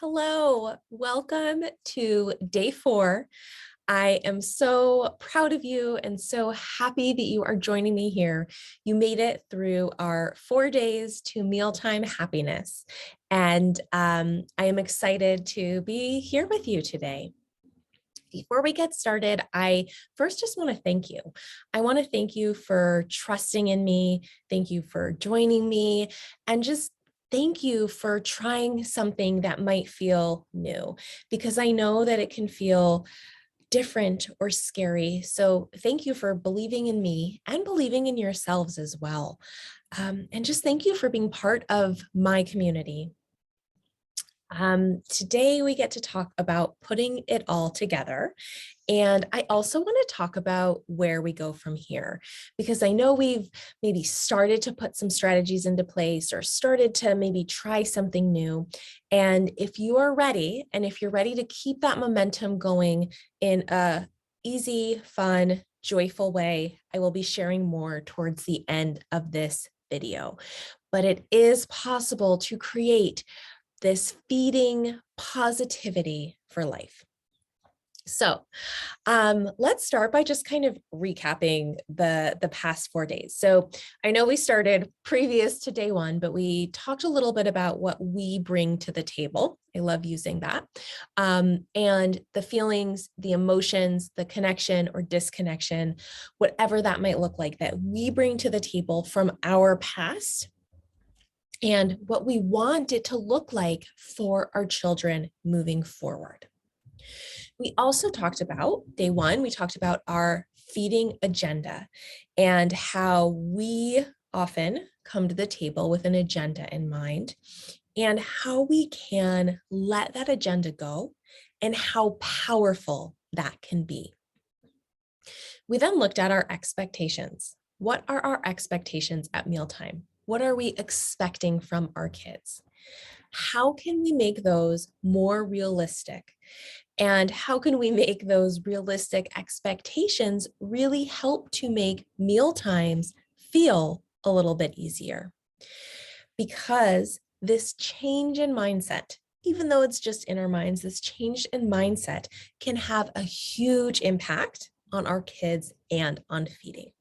Hello, welcome to day 4. I am so proud of you and so happy that you are joining me here. You made it through our 4 days to mealtime happiness, and I am excited to be here with you today. Before we get started, I first just want to thank you. I want to thank you for trusting in me. Thank you for joining me, and just thank you for trying something that might feel new, because I know that it can feel different or scary. So thank you for believing in me and believing in yourselves as well. And just thank you for being part of my community. Today we get to talk about putting it all together. And I also want to talk about where we go from here, because I know we've maybe started to put some strategies into place or started to maybe try something new. And if you are ready, and if you're ready to keep that momentum going in a easy, fun, joyful way, I will be sharing more towards the end of this video. But it is possible to create this feeding positivity for life. So let's start by just kind of recapping the past 4 days. So I know we started previous to day 1, but we talked a little bit about what we bring to the table. I love using that. And the feelings, the emotions, the connection or disconnection, whatever that might look like, that we bring to the table from our past and what we want it to look like for our children moving forward. We also talked about day 1, we talked about our feeding agenda and how we often come to the table with an agenda in mind, and how we can let that agenda go and how powerful that can be. We then looked at our expectations. What are our expectations at mealtime? What are we expecting from our kids? How can we make those more realistic? And how can we make those realistic expectations really help to make meal times feel a little bit easier? Because this change in mindset, even though it's just in our minds, this change in mindset can have a huge impact on our kids and on feeding.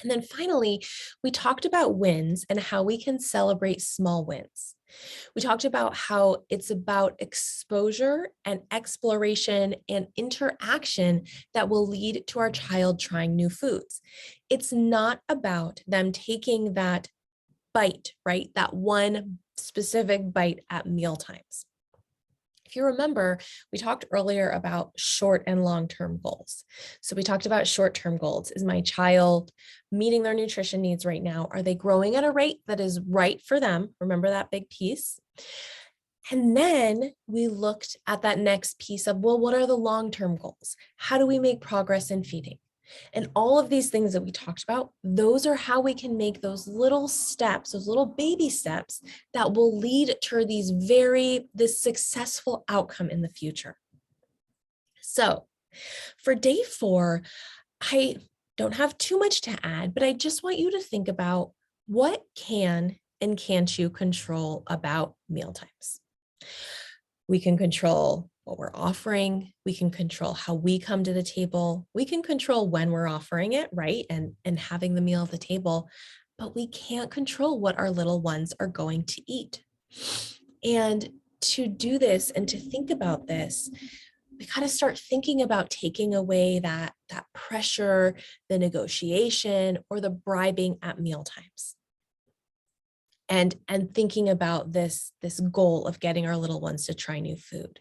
And then finally, we talked about wins and how we can celebrate small wins. We talked about how it's about exposure and exploration and interaction that will lead to our child trying new foods. It's not about them taking that bite, right? That one specific bite at meal times. If you remember, we talked earlier about short and long-term goals. So we talked about short-term goals. Is my child meeting their nutrition needs right now? Are they growing at a rate that is right for them? Remember that big piece? And then we looked at that next piece of, well, what are the long-term goals? How do we make progress in feeding? And all of these things that we talked about, those are how we can make those little steps, those little baby steps that will lead to this successful outcome in the future. So for day 4, I don't have too much to add, but I just want you to think about what can and can't you control about mealtimes. We can control what we're offering. We can control how we come to the table. We can control when we're offering it, right? And having the meal at the table, but we can't control what our little ones are going to eat. And to do this and to think about this, we got to start thinking about taking away that pressure, the negotiation, or the bribing at mealtimes. And thinking about this goal of getting our little ones to try new food.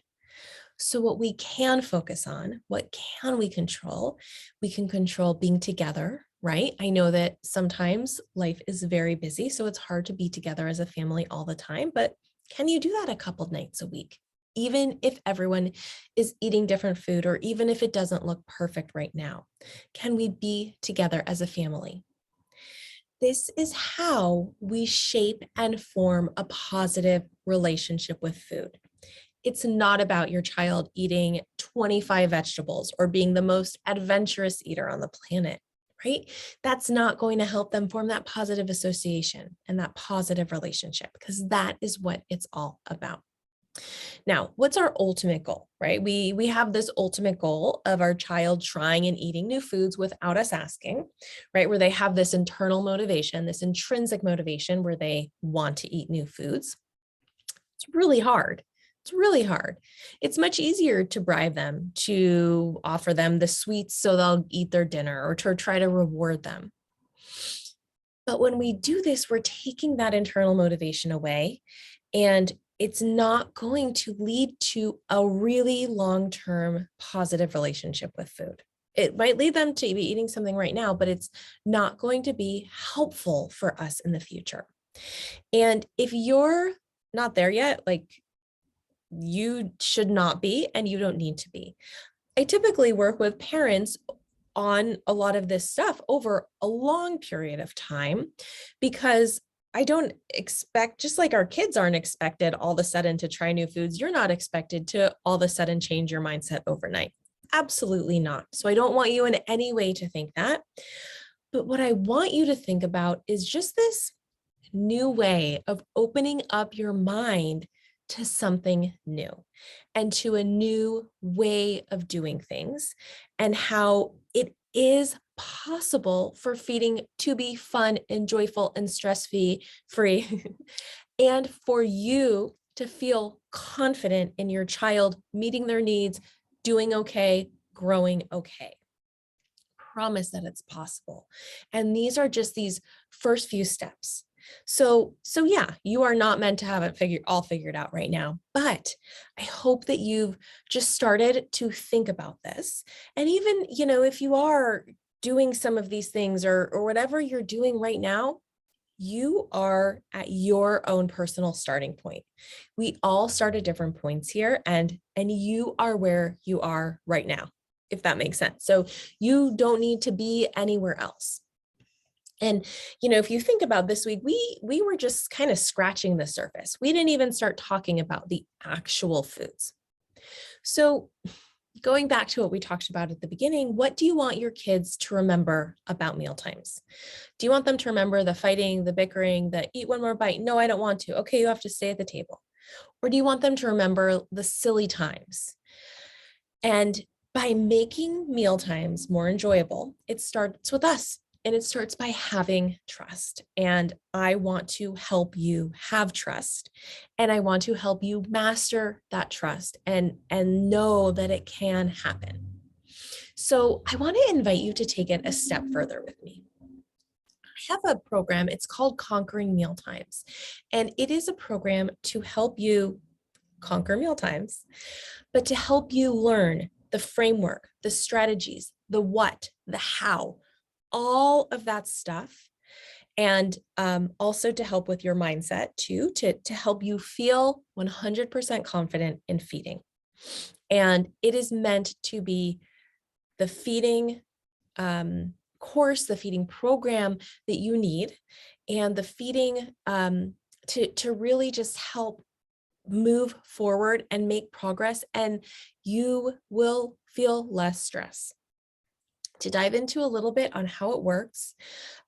So what we can focus on, what can we control? We can control being together, right? I know that sometimes life is very busy, so it's hard to be together as a family all the time, but can you do that a couple nights a week? Even if everyone is eating different food, or even if it doesn't look perfect right now, can we be together as a family? This is how we shape and form a positive relationship with food. It's not about your child eating 25 vegetables or being the most adventurous eater on the planet, right? That's not going to help them form that positive association and that positive relationship, because that is what it's all about. Now, what's our ultimate goal, right? We have this ultimate goal of our child trying and eating new foods without us asking, right? Where they have this internal motivation, this intrinsic motivation where they want to eat new foods. It's really hard. It's really hard. It's much easier to bribe them, to offer them the sweets so they'll eat their dinner or to try to reward them. But when we do this, we're taking that internal motivation away, and it's not going to lead to a really long-term positive relationship with food. It might lead them to be eating something right now, but it's not going to be helpful for us in the future. And if you're not there yet, like you should not be, and you don't need to be. I typically work with parents on a lot of this stuff over a long period of time because I don't expect, just like our kids aren't expected all of a sudden to try new foods, you're not expected to all of a sudden change your mindset overnight. Absolutely not. So I don't want you in any way to think that. But what I want you to think about is just this new way of opening up your mind to something new and to a new way of doing things, and how it is possible for feeding to be fun and joyful and stress free and for you to feel confident in your child meeting their needs, doing okay, growing okay. Promise that it's possible. And these are just these first few steps. So yeah, you are not meant to have it all figured out right now, but I hope that you've just started to think about this. And even, if you are doing some of these things or whatever you're doing right now, you are at your own personal starting point. We all start at different points here, and you are where you are right now, if that makes sense. So you don't need to be anywhere else. And if you think about this week, we were just kind of scratching the surface. We didn't even start talking about the actual foods. So going back to what we talked about at the beginning, what do you want your kids to remember about meal times? Do you want them to remember the fighting, the bickering, the eat one more bite? No, I don't want to. Okay, you have to stay at the table. Or do you want them to remember the silly times? And by making meal times more enjoyable, it starts with us. And it starts by having trust. And I want to help you have trust. And I want to help you master that trust and know that it can happen. So I want to invite you to take it a step further with me. I have a program, it's called Conquering Mealtimes. And it is a program to help you conquer mealtimes, but to help you learn the framework, the strategies, the what, the how, all of that stuff. And also to help with your mindset too, to help you feel 100% confident in feeding. And it is meant to be the feeding course, the feeding program that you need, and the feeding to really just help move forward and make progress, and you will feel less stress. To dive into a little bit on how it works,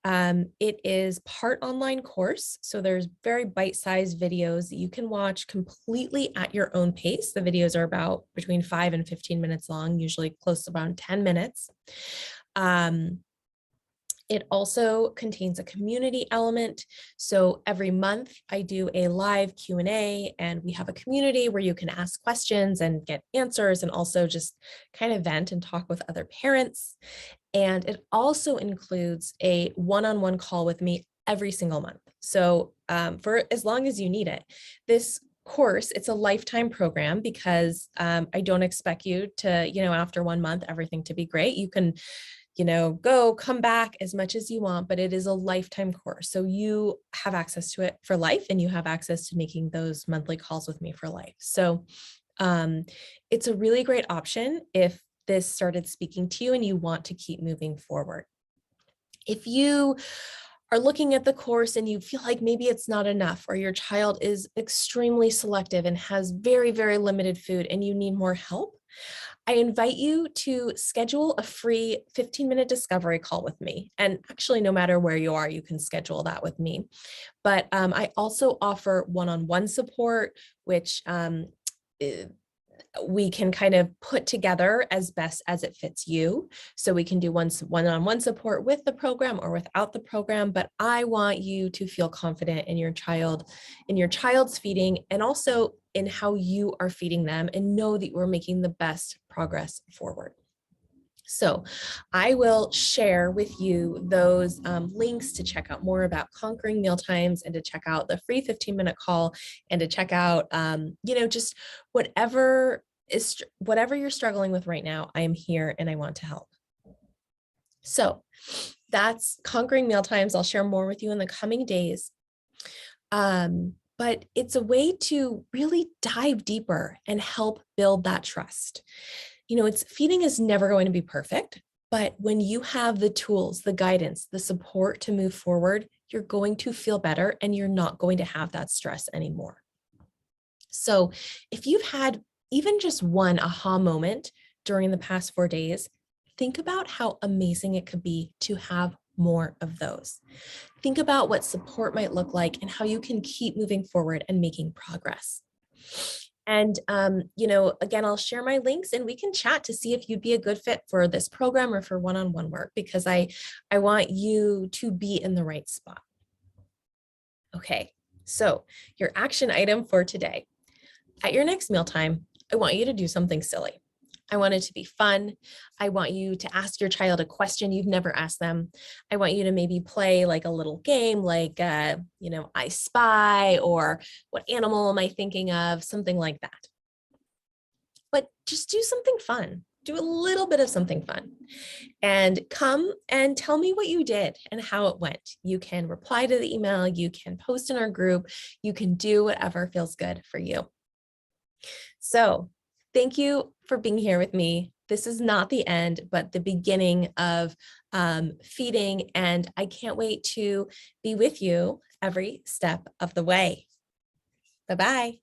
it is part online course. So there's very bite-sized videos that you can watch completely at your own pace. The videos are about between 5 and 15 minutes long, usually close to around 10 minutes. It also contains a community element. So every month I do a live Q&A, and we have a community where you can ask questions and get answers, and also just kind of vent and talk with other parents. And it also includes a one-on-one call with me every single month. So for as long as you need it. This course, it's a lifetime program because I don't expect you to, after 1 month, everything to be great. You can come back as much as you want, but it is a lifetime course. So you have access to it for life, and you have access to making those monthly calls with me for life. So it's a really great option if this started speaking to you and you want to keep moving forward. If you are looking at the course and you feel like maybe it's not enough, or your child is extremely selective and has very, very limited food and you need more help, I invite you to schedule a free 15-minute discovery call with me. And actually, no matter where you are, you can schedule that with me. But I also offer one-on-one support, which we can kind of put together as best as it fits you. So we can do one-on-one support with the program or without the program, but I want you to feel confident in your child's feeding, and also in how you are feeding them, and know that we're making the best progress forward. So I will share with you those links to check out more about Conquering Mealtimes, and to check out the free 15-minute call, and to check out, just whatever you're struggling with right now. I am here and I want to help. So that's Conquering Mealtimes. I'll share more with you in the coming days. But it's a way to really dive deeper and help build that trust. Feeding is never going to be perfect, but when you have the tools, the guidance, the support to move forward, you're going to feel better and you're not going to have that stress anymore. So if you've had even just one aha moment during the past 4 days, think about how amazing it could be to have more of those. Think about what support might look like and how you can keep moving forward and making progress. And, again, I'll share my links and we can chat to see if you'd be a good fit for this program or for one-on-one work, because I want you to be in the right spot. Okay, so your action item for today. At your next mealtime, I want you to do something silly. I want it to be fun. I want you to ask your child a question you've never asked them. I want you to maybe play like a little game like, I Spy, or what animal am I thinking of? Something like that. But just do something fun. Do a little bit of something fun, and come and tell me what you did and how it went. You can reply to the email, you can post in our group, you can do whatever feels good for you. So thank you for being here with me. This is not the end, but the beginning of feeding, and I can't wait to be with you every step of the way. Bye-bye.